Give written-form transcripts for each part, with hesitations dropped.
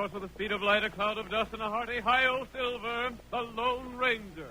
horse with the speed of light, a cloud of dust, and a hearty high-o silver, the Lone Ranger.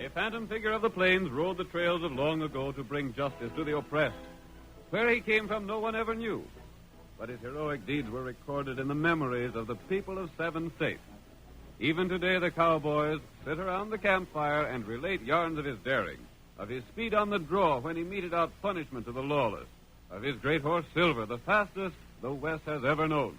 A phantom figure of the plains rode the trails of long ago to bring justice to the oppressed. Where he came from, no one ever knew. But his heroic deeds were recorded in the memories of the people of 7 states. Even today, the cowboys sit around the campfire and relate yarns of his daring, of his speed on the draw when he meted out punishment to the lawless, of his great horse Silver, the fastest the West has ever known.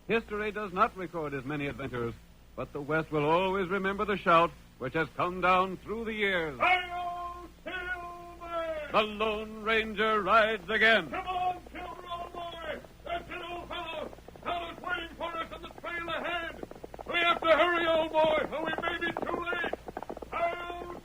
History does not record his many adventures, but the West will always remember the shout which has come down through the years. Hi-yo, Silver! The Lone Ranger rides again. Come on, Silver, old boy! That's it, old fellow! Tonto's waiting for us on the trail ahead! We have to hurry, old boy, or we may be too late! Hi-yo,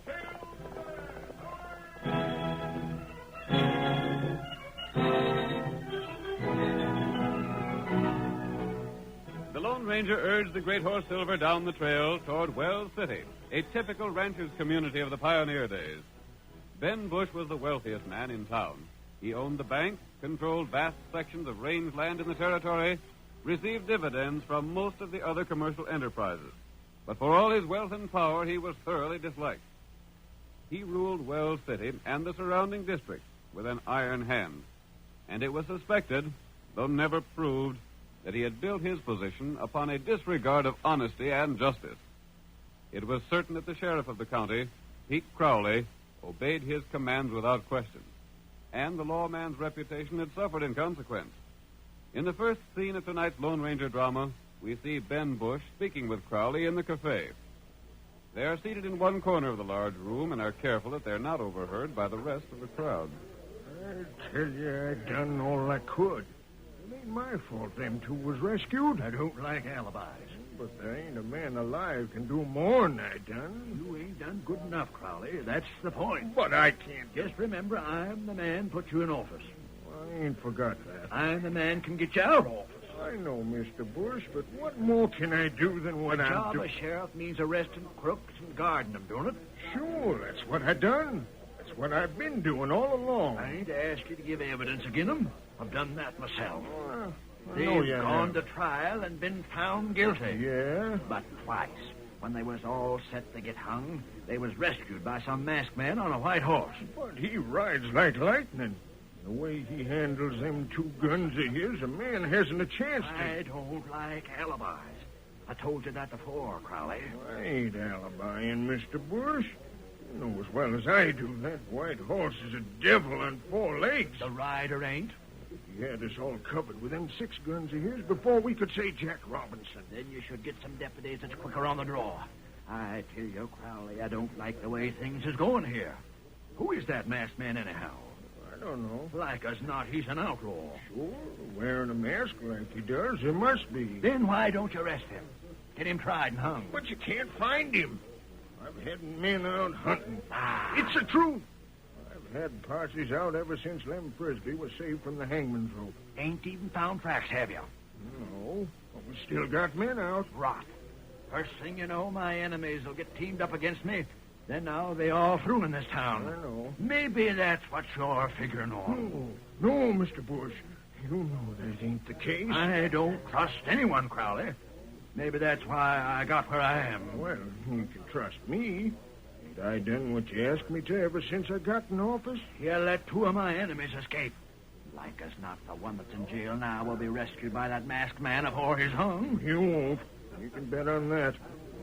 The Lone Ranger urged the great horse Silver down the trail toward Wells City, a typical rancher's community of the pioneer days. Ben Bush was the wealthiest man in town. He owned the bank, controlled vast sections of rangeland in the territory, received dividends from most of the other commercial enterprises. But for all his wealth and power, he was thoroughly disliked. He ruled Wells City and the surrounding districts with an iron hand. And it was suspected, though never proved, that he had built his position upon a disregard of honesty and justice. It was certain that the sheriff of the county, Pete Crowley, obeyed his commands without question. And the lawman's reputation had suffered in consequence. In the first scene of tonight's Lone Ranger drama, we see Ben Bush speaking with Crowley in the cafe. They are seated in one corner of the large room and are careful that they're not overheard by the rest of the crowd. I tell you, I done all I could. It ain't my fault them two was rescued. I don't like alibis. But there ain't a man alive can do more than I done. You ain't done good enough, Crowley. That's the point. But I can't. Just remember, I'm the man put you in office. I ain't forgot that. I'm the man can get you out of office. I know, Mr. Bush, but what more can I do than what The I'm job doing? of sheriff means arresting crooks and guarding them, don't it? Sure, that's what I done. That's what I've been doing all along. I ain't asked you to give evidence against them. I've done that myself. I They've know you gone have. to trial and been found guilty. Yeah? But twice, when they was all set to get hung, they was rescued by some masked man on a white horse. But he rides like lightning. The way he handles them 2 guns of his, a man hasn't a chance to... I don't like alibis. I told you that before, Crowley. I ain't alibiing, Mr. Bush. You know as well as I do that white horse is a devil on 4 legs. The rider ain't. He had us all covered with them 6 guns of his before we could say Jack Robinson. Then you should get some deputies that's quicker on the draw. I tell you, Crowley, I don't like the way things is going here. Who is that masked man, anyhow? I don't know. Like as not, he's an outlaw. Sure, wearing a mask like he does, there must be. Then why don't you arrest him? Get him tried and hung. But you can't find him. I've had men out hunting. Ah. It's the truth. I've had parties out ever since Lem Frisbee was saved from the hangman's rope. Ain't even found tracks, have you? No, but we still got men out. Rot. First thing you know, my enemies will get teamed up against me. Then now they all through in this town. I know. Maybe that's what you're figuring on. No, Mr. Bush. You know that ain't the case. I don't trust anyone, Crowley. Maybe that's why I got where I am. Well, you can trust me. Ain't I done what you asked me to ever since I got in office? You let two of my enemies escape. Like as not, the one that's in jail now will be rescued by that masked man afore he's hung. You won't. You can bet on that.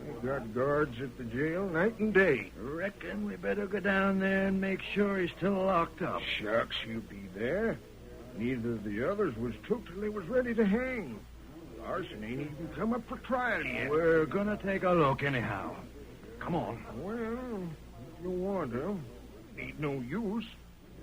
I got guards at the jail night and day. Reckon we better go down there and make sure he's still locked up. Shucks, you be there. Neither of the others was took till they was ready to hang. Larson ain't even come up for trial yet. We're gonna take a look anyhow. Come on. Well, if you want to, it ain't no use.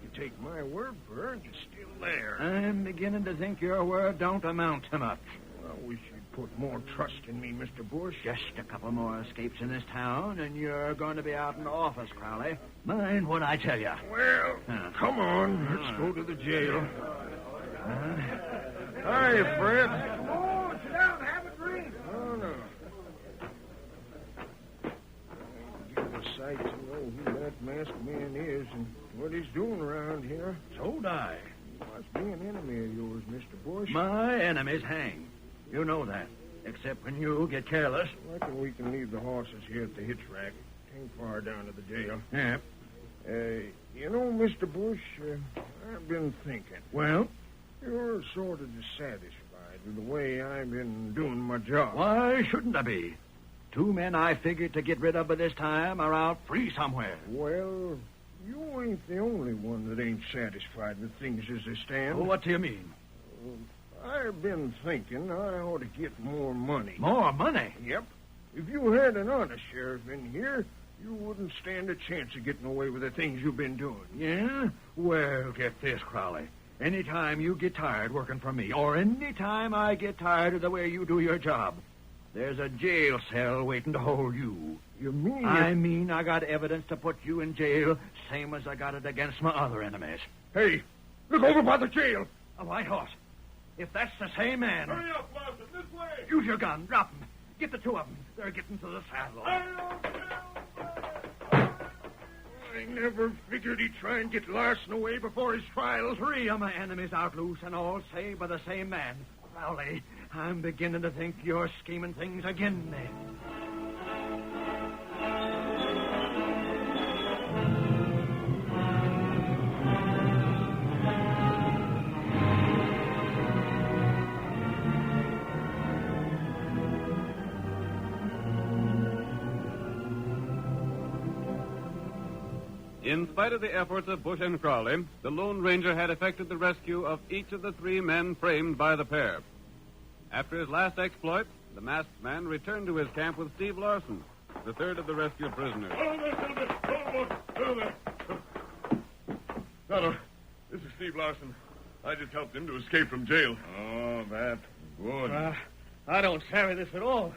You take my word for it, he's still there. I'm beginning to think your word don't amount to much. I wish you'd put more trust in me, Mr. Bush. Just a couple more escapes in this town, and you're going to be out in the office, Crowley. Mind what I tell you. Well, come on. Let's go to the jail. Hi, Fred. Oh, sit down and have a drink. Oh, no. I'd give a sight to know who that masked man is and what he's doing around here. So'd I. He must be an enemy of yours, Mr. Bush. My enemy's hang. You know that. Except when you get careless. I reckon we can leave the horses here at the hitch rack. Ain't far down to the jail. Yeah. You know, Mr. Bush, I've been thinking. Well? You're sort of dissatisfied with the way I've been doing my job. Why shouldn't I be? Two men I figured to get rid of by this time are out free somewhere. Well, you ain't the only one that ain't satisfied with things as they stand. Well, what do you mean? I've been thinking I ought to get more money. More money? Yep. If you had an honest sheriff in here, you wouldn't stand a chance of getting away with the things you've been doing. Yeah? Well, get this, Crowley. Anytime you get tired working for me, or anytime I get tired of the way you do your job, there's a jail cell waiting to hold you. You mean... I mean I got evidence to put you in jail, same as I got it against my other enemies. Hey, look over by the jail. A white horse. If that's the same man... Hurry up, Larson, this way. Use your gun. Drop him. Get the two of them. They're getting to the saddle. I never figured he'd try and get Larson away before his trial. Three of my enemies out loose and all saved by the same man. Crowley, I'm beginning to think you're scheming things again, then. In spite of the efforts of Bush and Crowley, the Lone Ranger had effected the rescue of each of the three men framed by the pair. After his last exploit, the masked man returned to his camp with Steve Larson, the third of the rescued prisoners. Tonto, this is Steve Larson. I just helped him to escape from jail. Oh, that's good. I don't savvy this at all.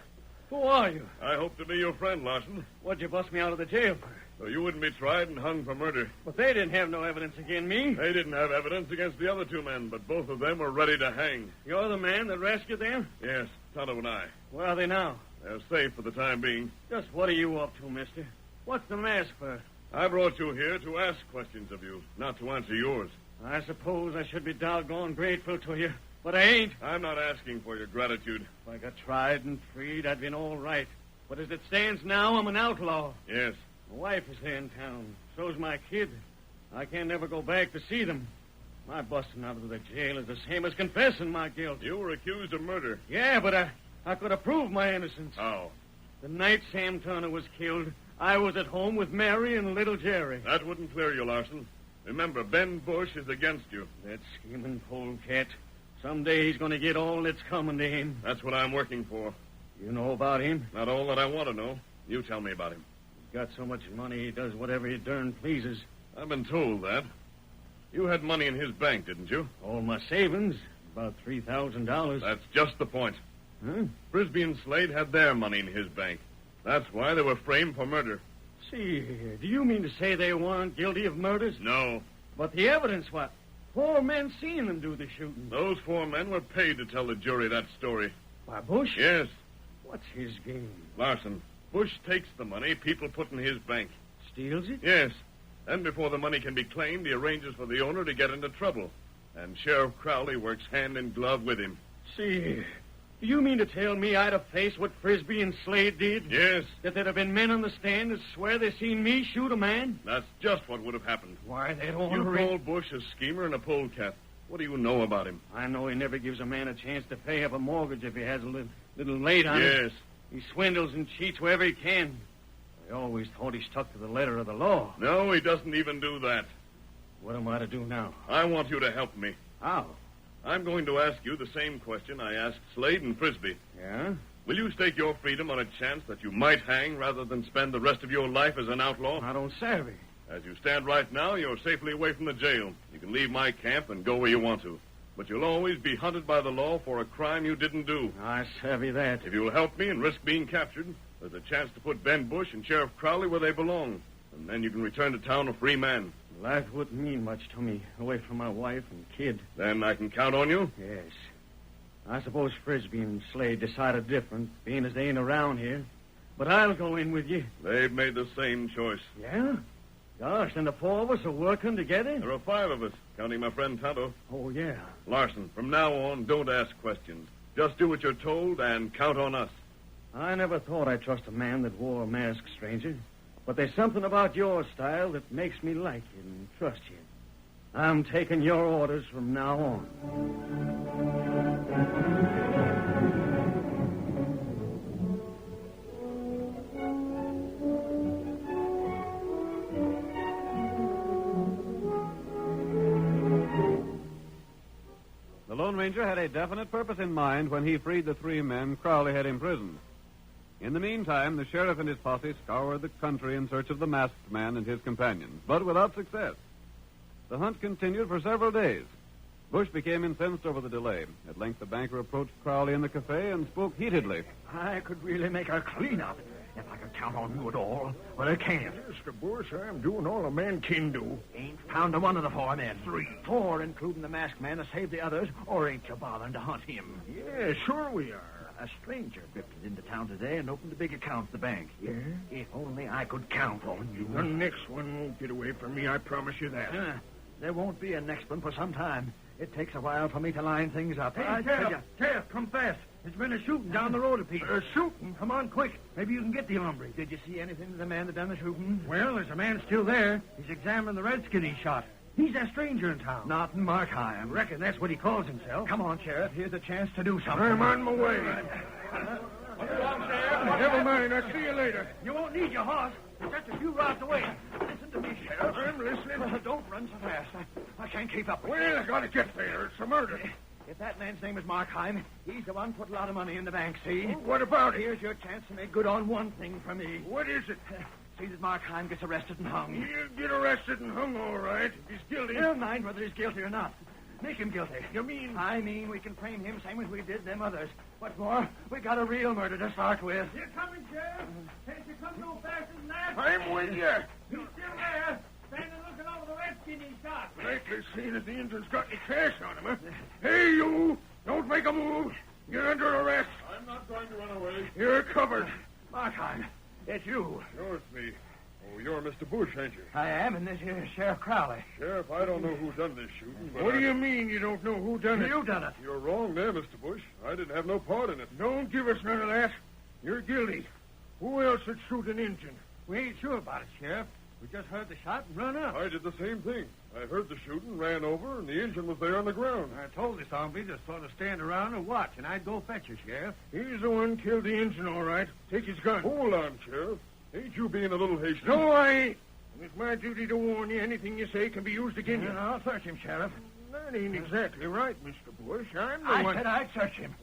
Who are you? I hope to be your friend, Larson. What'd you bust me out of the jail for? So you wouldn't be tried and hung for murder. But they didn't have no evidence against me. They didn't have evidence against the other two men, but both of them were ready to hang. You're the man that rescued them? Yes, Tonto and I. Where are they now? They're safe for the time being. Just what are you up to, mister? What's the mask for? I brought you here to ask questions of you, not to answer yours. I suppose I should be doggone grateful to you, but I ain't. I'm not asking for your gratitude. If I got tried and freed, I'd been all right. But as it stands now, I'm an outlaw. Yes. My wife is here in town. So's my kid. I can't never go back to see them. My busting out of the jail is the same as confessing my guilt. You were accused of murder. Yeah, but I could have proved my innocence. How? The night Sam Turner was killed, I was at home with Mary and little Jerry. That wouldn't clear you, Larson. Remember, Ben Bush is against you. That scheming polecat. Someday he's going to get all that's coming to him. That's what I'm working for. You know about him? Not all that I want to know. You tell me about him. He's got so much money he does whatever he darn pleases. I've been told that. You had money in his bank, didn't you? All my savings, about $3,000. That's just the point. Huh? Frisbee and Slade had their money in his bank. That's why they were framed for murder. See here, do you mean to say they weren't guilty of murders? No. But the evidence, what? 4 men seen them do the shooting. Those 4 men were paid to tell the jury that story. By Bush? Yes. What's his game? Larson, Bush takes the money people put in his bank. Steals it? Yes. Then before the money can be claimed, he arranges for the owner to get into trouble. And Sheriff Crowley works hand in glove with him. See here. Do you mean to tell me I'd have faced what Frisbee and Slade did? Yes, That there'd have been men on the stand that swear they seen me shoot a man? that's just what would have happened. Why, they don't You want call Bush a schemer and a polecat. What do you know about him? I know he never gives a man a chance to pay up a mortgage if he has a little late on it. Yes. He swindles and cheats wherever he can. I always thought he stuck to the letter of the law. No, he doesn't even do that. What am I to do now? I want you to help me. How? I'm going to ask you the same question I asked Slade and Frisbee. Yeah? Will you stake your freedom on a chance that you might hang rather than spend the rest of your life as an outlaw? I don't savvy. As you stand right now, you're safely away from the jail. You can leave my camp and go where you want to. But you'll always be hunted by the law for a crime you didn't do. I savvy that. If you'll help me and risk being captured, there's a chance to put Ben Bush and Sheriff Crowley where they belong. And then you can return to town a free man. Life wouldn't mean much to me, away from my wife and kid. Then I can count on you? Yes. I suppose Frisbee and Slade decided different, being as they ain't around here. But I'll go in with you. They've made the same choice. Yeah? Gosh, then the four of us are working together? There are 5 of us, counting my friend Tonto. Oh, yeah. Larson, from now on, don't ask questions. Just do what you're told and count on us. I never thought I'd trust a man that wore a mask, stranger. But there's something about your style that makes me like you and trust you. I'm taking your orders from now on. The Lone Ranger had a definite purpose in mind when he freed the 3 men Crowley had imprisoned. In the meantime, the sheriff and his posse scoured the country in search of the masked man and his companions, but without success. The hunt continued for several days. Bush became incensed over the delay. At length, the banker approached Crowley in the cafe and spoke heatedly. I could really make a clean-up if I could count on you at all. But I can't. Mr. Bush, I'm doing all a man can do. Ain't found a one of the 4 men. 3. 4, including the masked man, to save the others, or ain't you bothering to hunt him? Yeah, sure we are. A stranger drifted into town today and opened a big account at the bank. Yeah? If only I could count on you. The next one won't get away from me, I promise you that. There won't be a next one for some time. It takes a while for me to line things up. Hey, Sheriff, come fast. There's been a shooting down the road a piece. Shooting? Come on, quick. Maybe you can get the hombre. Did you see anything of the man that done the shooting? Well, there's a man still there. He's examining the redskin he shot. He's a stranger in town. Not Markheim. Reckon that's what he calls himself. Come on, Sheriff. Here's a chance to do something. I'm on my way. Never mind. I'll see you later. You won't need your horse. It's just a few rods away. Listen to me, Sheriff. I'm listening. Don't run so fast. I can't keep up with you. Well, I gotta get there. It's a murder. If that man's name is Markheim, he's the one put a lot of money in the bank, see? What about it? Here's your chance to make good on one thing for me. What is it? See that Markheim gets arrested and hung. He'll get arrested and hung, all right. If he's guilty. Never mind whether he's guilty or not. Make him guilty. You mean? I mean we can frame him same as we did them others. What's more, we got a real murder to start with. You're coming, Sheriff. Can't you come no faster than that? I'm with you. He's still there, standing looking over the redskin he shot. Likely seeing if the Indian's got any cash on him, huh? Hey, you! Don't make a move. You're under arrest. I'm not going to run away. You're covered. Markheim, it's you. Sure, it's me. Oh, you're Mr. Bush, ain't you? I am, and this here is Sheriff Crowley. Sheriff, I don't know who done this shooting, but What do you mean you don't know who done it? You done it. You're wrong there, Mr. Bush. I didn't have no part in it. Don't give us none of that. You're guilty. Who else would shoot an Injun? We ain't sure about it, Sheriff. We just heard the shot and run up. I did the same thing. I heard the shooting, ran over, and the engine was there on the ground. I told this hombre just sort of stand around and watch, and I'd go fetch you, Sheriff. He's the one killed the Injun, all right. Take his gun. Hold on, Sheriff. Ain't you being a little hasty? No, I ain't. It's my duty to warn you. Anything you say can be used against you. I'll search him, Sheriff. That ain't exactly right, Mr. Bush. I'm the I one. said I'd search him.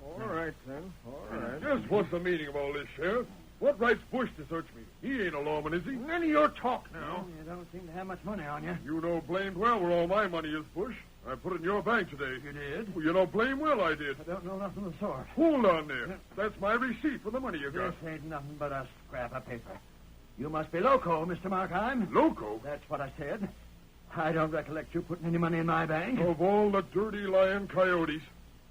All right, then. All right. Just what's the meaning of all this, Sheriff? What right's Bush to search me? He ain't a lawman, is he? None of your talk now. You don't seem to have much money on you. You know blamed well where all my money is, Bush. I put it in your bank today. You did? Well, you know blame well I did. I don't know nothing of the sort. Hold on there. That's my receipt for the money you got. This ain't nothing but a scrap of paper. You must be loco, Mr. Markheim. Loco? That's what I said. I don't recollect you putting any money in my bank. Of all the dirty lying coyotes.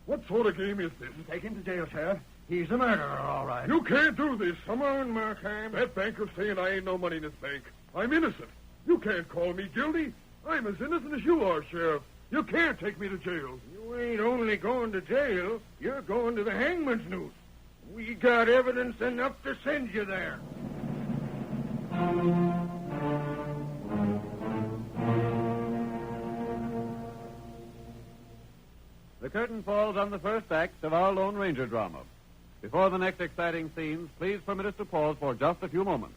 What sort of game is this? Take him to jail, Sheriff. He's a murderer, all right. You can't do this. Come on, Markheim. That banker's saying I ain't no money in this bank. I'm innocent. You can't call me guilty. I'm as innocent as you are, Sheriff. You can't take me to jail. You ain't only going to jail, you're going to the hangman's noose. We got evidence enough to send you there. The curtain falls on the first act of our Lone Ranger drama. Before the next exciting scenes, please permit us to pause for just a few moments.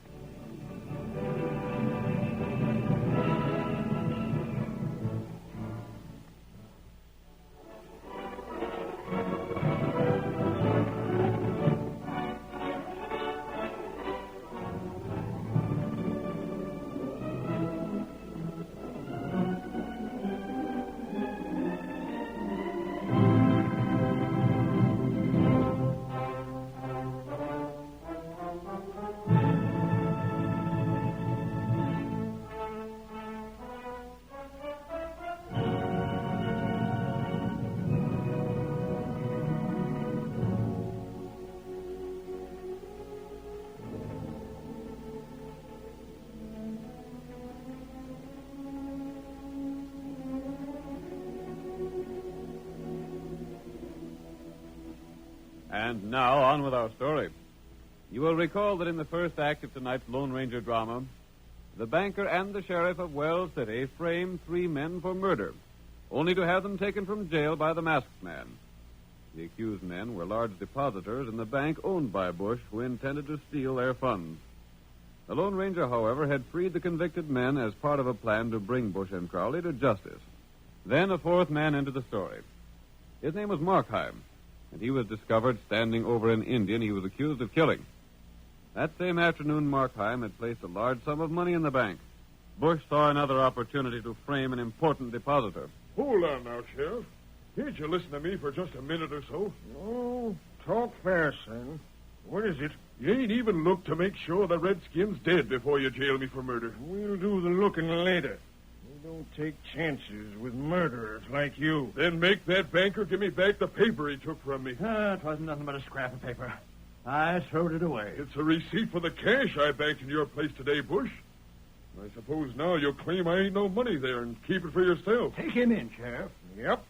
And now, on with our story. You will recall that in the first act of tonight's Lone Ranger drama, the banker and the sheriff of Wells City framed 3 men for murder, only to have them taken from jail by the masked man. The accused men were large depositors in the bank owned by Bush, who intended to steal their funds. The Lone Ranger, however, had freed the convicted men as part of a plan to bring Bush and Crowley to justice. Then a 4th man entered the story. His name was Markheim, and he was discovered standing over an Indian he was accused of killing. That same afternoon, Markheim had placed a large sum of money in the bank. Bush saw another opportunity to frame an important depositor. Hold on now, Sheriff. Can't you listen to me for just a minute or so? Oh, talk fast, son. What is it? You ain't even looked to make sure the Redskin's dead before you jail me for murder. We'll do the looking later. We don't take chances with murderers like you. Then make that banker give me back the paper he took from me. It wasn't nothing but a scrap of paper. I throwed it away. It's a receipt for the cash I banked in your place today, Bush. I suppose now you'll claim I ain't no money there and keep it for yourself. Take him in, Sheriff. Yep.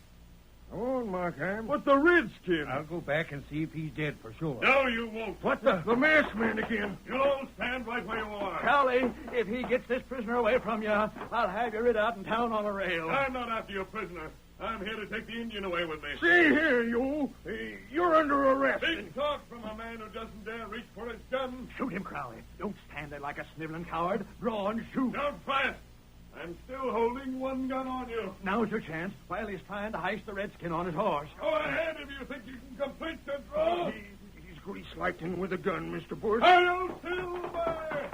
Come on, Markheim. But the Redskin... I'll go back and see if he's dead for sure. No, you won't. What the? The masked man again. You'll all stand right where you are. Crowley, if he gets this prisoner away from you, I'll have you rid out in town on a rail. I'm not after you, prisoner. I'm here to take the Indian away with me. See here, you. You're under arrest. Big talk from a man who doesn't dare reach for his gun. Shoot him, Crowley. Don't stand there like a sniveling coward. Draw and shoot. Don't fire. I'm still holding one gun on you. Now's your chance while he's trying to heist the Redskin on his horse. Go ahead if you think you can complete the draw. He's grease lightning with a gun, Mr. Bush. Hail Silver!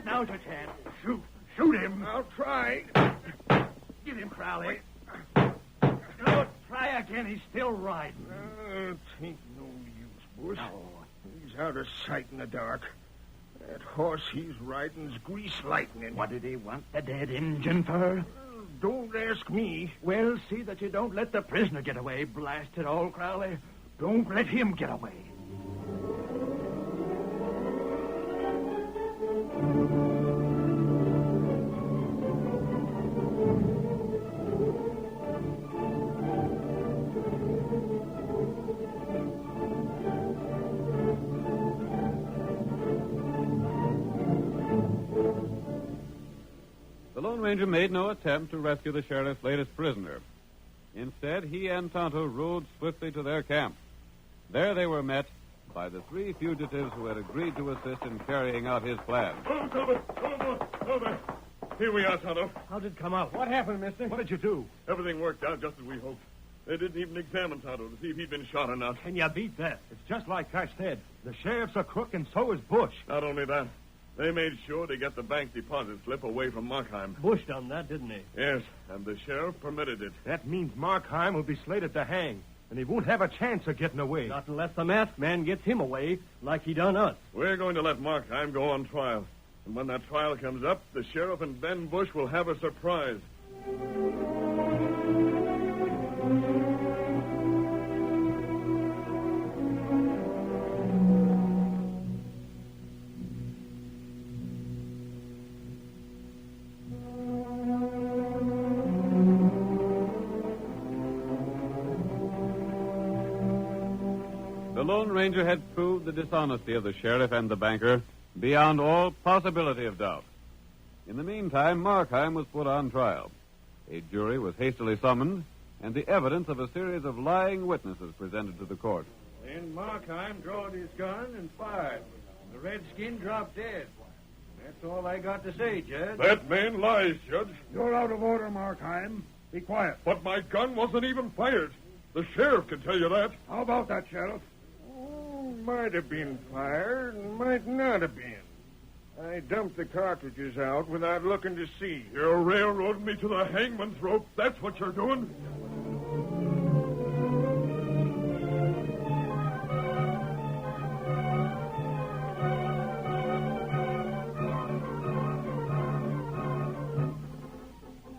Now's your chance. Shoot. Shoot him. I'll try. Get him, Crowley. No, try again. He's still riding. Tain't no use, Bush. No. He's out of sight in the dark. That horse he's riding's grease lightning. What did he want the dead Injun for? Don't ask me. Well, see that you don't let the prisoner get away, blast it all, Crowley. Don't let him get away. The Lone Ranger made no attempt to rescue the sheriff's latest prisoner. Instead, he and Tonto rode swiftly to their camp. There they were met by the 3 fugitives who had agreed to assist in carrying out his plan. Oh, Silver! Here we are, Tonto. How'd it come out? What happened, mister? What did you do? Everything worked out just as we hoped. They didn't even examine Tonto to see if he'd been shot or not. Can you beat that? It's just like I said. The sheriff's a crook, and so is Bush. Not only that, they made sure to get the bank deposit slip away from Markheim. Bush done that, didn't he? Yes, and the sheriff permitted it. That means Markheim will be slated to hang, and he won't have a chance of getting away. Not unless the masked man gets him away, like he done us. We're going to let Markheim go on trial. And when that trial comes up, the sheriff and Ben Bush will have a surprise. Lone Ranger had proved the dishonesty of the sheriff and the banker beyond all possibility of doubt. In the meantime, Markheim was put on trial. A jury was hastily summoned, and the evidence of a series of lying witnesses presented to the court. Then Markheim drawed his gun and fired. The redskin dropped dead. That's all I got to say, Judge. That man lies, Judge. You're out of order, Markheim. Be quiet. But my gun wasn't even fired. The sheriff can tell you that. How about that, Sheriff? Oh, might have been fired and might not have been. I dumped the cartridges out without looking to see. You're railroading me to the hangman's rope. That's what you're doing.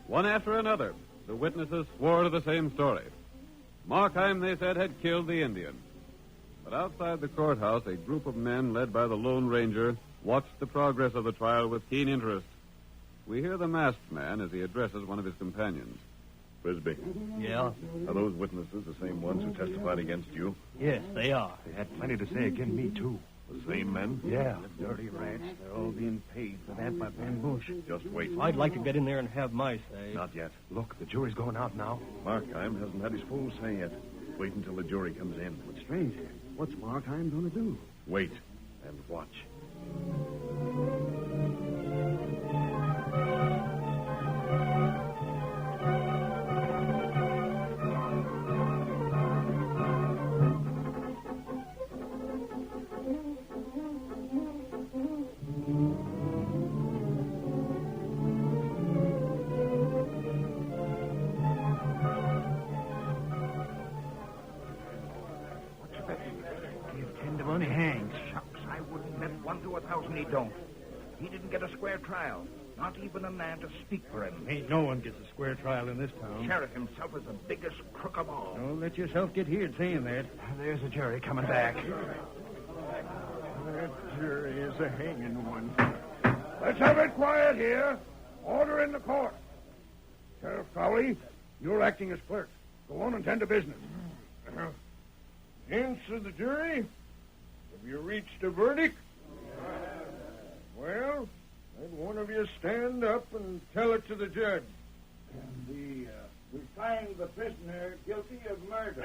One after another, the witnesses swore to the same story. Markheim, they said, had killed the Indian. But outside the courthouse, a group of men led by the Lone Ranger watched the progress of the trial with keen interest. We hear the masked man as he addresses one of his companions. Frisbee, Yeah? are those witnesses the same ones who testified against you? Yes, they are. They had plenty to say against me, too. The same men? Yeah. Dirty rats. They're all being paid for that by Ben Bush. Just wait. I'd like to get in there and have my say. Not yet. Look, the jury's going out now. Markheim hasn't had his full say yet. Wait until the jury comes in. But, stranger, what's Markheim going to do? Wait and watch. Give 10 to money hangs. Shucks, I wouldn't bet 1 to 1,000 he don't. He didn't get a square trial. Not even a man to speak for him. Ain't no one gets a square trial in this The town. sheriff himself is the biggest crook of all. Don't let yourself get here saying that. There's a jury coming back. That jury is a hanging one. Let's have it quiet here. Order in the court. Sheriff Crowley, you're acting as clerk. Go on and tend to business. Answer the jury. Have you reached a verdict? Well, let one of you stand up and tell it to the judge. We find the prisoner guilty of murder.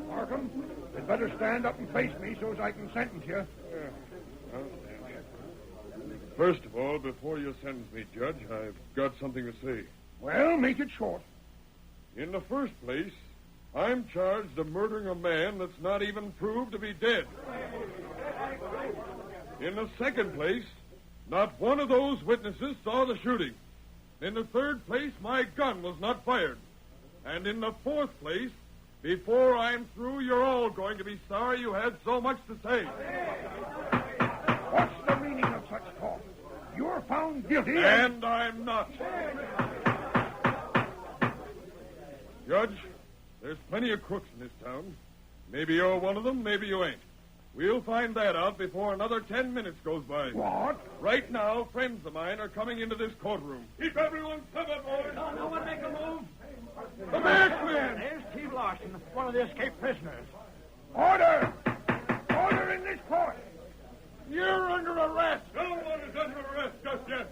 Markham, you'd better stand up and face me so as I can sentence you. First of all, before you sentence me, Judge, I've got something to say. Well, make it short. In the first place, I'm charged of murdering a man that's not even proved to be dead. In the second place, not one of those witnesses saw the shooting. In the third place, my gun was not fired. And in the fourth place, before I'm through, you're all going to be sorry you had so much to say. What's the meaning of such talk? You're found guilty. And I'm not. Judge, there's plenty of crooks in this town. Maybe you're one of them, maybe you ain't. We'll find that out before another 10 minutes goes by. What? Right now, friends of mine are coming into this courtroom. Keep everyone covered, boys. No one make a move. The masked man! There's T. Larson, one of the escaped prisoners. Order! Order in this court! You're under arrest. No one is under arrest just yet.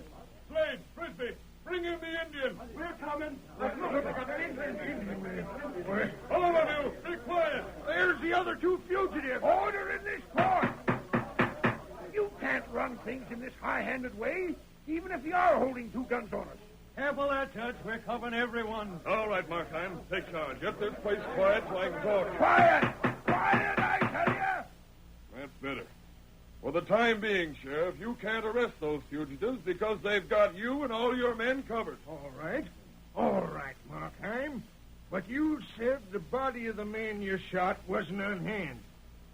Slade, Frisbee, bring in the Indian. We're coming. All of you, be quiet. There's the other 2 fugitives. Order in this court! You can't run things in this high-handed way, even if you are holding 2 guns on us. Careful there, Judge. We're covering everyone. All right, Markheim, take charge. Get this place quiet so I can talk. Quiet! Quiet, I tell you! That's better. For the time being, Sheriff, you can't arrest those fugitives because they've got you and all your men covered. All right, Markheim. But you said the body of the man you shot wasn't on hand.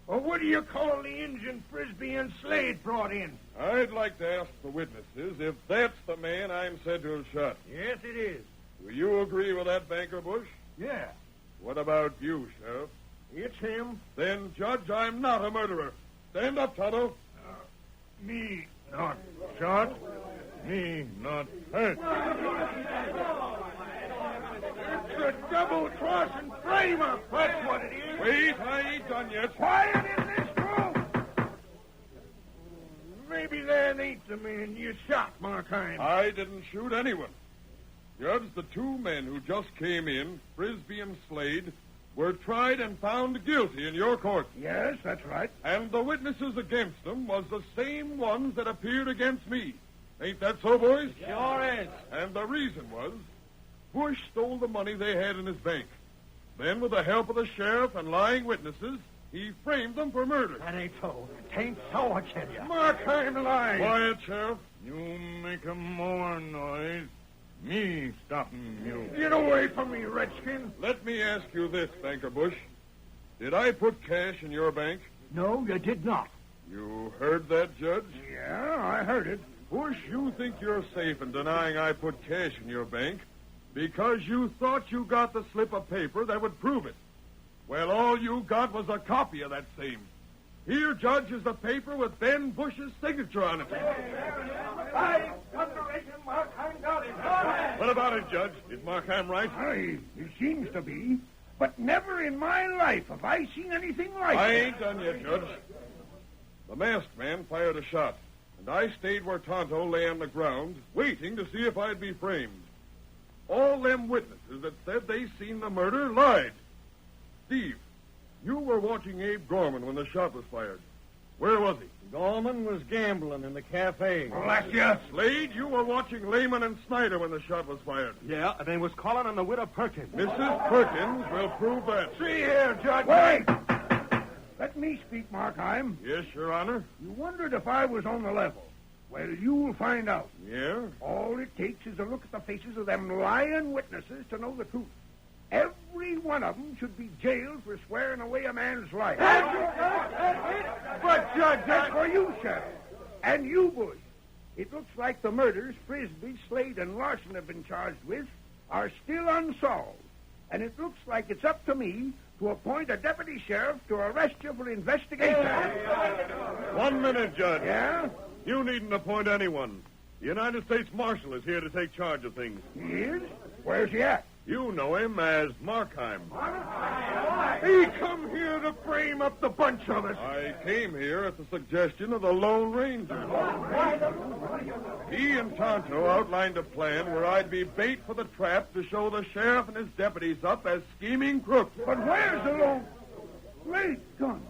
Well, what do you call the Injun Frisbee and Slade brought in? I'd like to ask the witnesses if that's the man I'm said to have shot. Yes, it is. Do you agree with that, Banker Bush? Yeah. What about you, Sheriff? It's him. Then, Judge, I'm not a murderer. Stand up, Tonto. Me not shot. Me not hurt. It's a double-crossing frame-up. That's what it is. Wait, I ain't done yet. Quiet in this room. Maybe that ain't the man you shot, Markheim. I didn't shoot anyone. Judge, the two men who just came in, Frisbee and Slade, were tried and found guilty in your court. Yes, that's right. And the witnesses against them was the same ones that appeared against me. Ain't that so, boys? Sure is. And the reason was, Bush stole the money they had in his bank. Then, with the help of the sheriff and lying witnesses, he framed them for murder. That ain't so. Tain't so, I tell you. Markheim lied. Quiet, Sheriff. You make a more noise. Me stopping you. Get away from me, Redskin. Let me ask you this, Banker Bush. Did I put cash in your bank? No, you did not. You heard that, Judge? Yeah, I heard it. Bush, you think you're safe in denying I put cash in your bank because you thought you got the slip of paper that would prove it. Well, all you got was a copy of that same. Here, Judge, is the paper with Ben Bush's signature on it. Markheim got it. What about it, Judge? Is Markheim right? Aye, it seems to be. But never in my life have I seen anything like I it. ain't done yet, Judge. The masked man fired a shot, and I stayed where Tonto lay on the ground, waiting to see if I'd be framed. All them witnesses that said they seen the murder lied. Steve, you were watching Abe Gorman when the shot was fired. Where was he? Gorman was gambling in the cafe. Bless you. Slade, you were watching Lehman and Snyder when the shot was fired. Yeah, and they was calling on the widow Perkins. Mrs. Perkins will prove that. See here, Judge. Wait. Let me speak, Markheim. Yes, Your Honor. You wondered if I was on the level. Well, you'll find out. Yeah? All it takes is a look at the faces of them lying witnesses to know the truth. Every one of them should be jailed for swearing away a man's life. But, Judge, that's for you, Sheriff. And you, Bush. It looks like the murders Frisbee, Slade, and Larson have been charged with are still unsolved. And it looks like it's up to me to appoint a deputy sheriff to arrest you for investigation. 1 minute, Judge. Yeah? You needn't appoint anyone. The United States Marshal is here to take charge of things. He is? Where's he at? You know him as Markheim. He come here to frame up the bunch of us. I came here at the suggestion of the Lone Ranger. He and Tonto outlined a plan where I'd be bait for the trap to show the sheriff and his deputies up as scheming crooks. But where's the Lone... Great gun.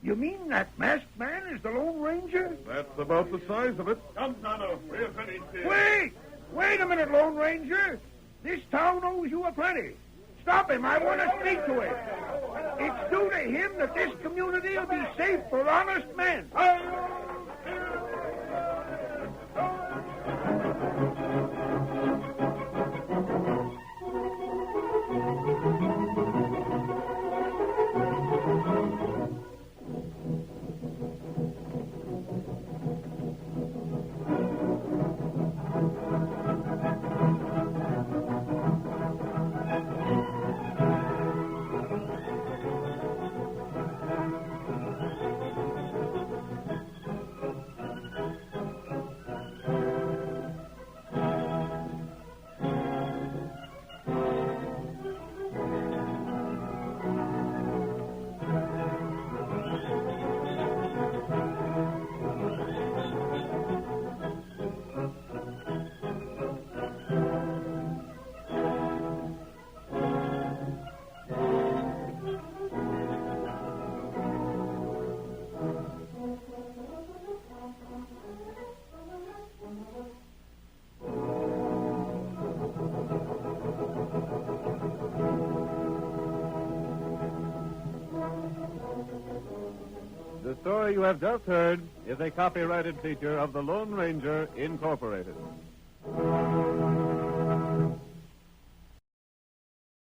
You mean that masked man is the Lone Ranger? That's about the size of it. Come, Tonto. We're finished here. Wait! Wait a minute, Lone Ranger. This town owes you a plenty. Stop him. I want to speak to him. It's due to him that this community will be safe for honest men. The story you have just heard is a copyrighted feature of the Lone Ranger, Incorporated.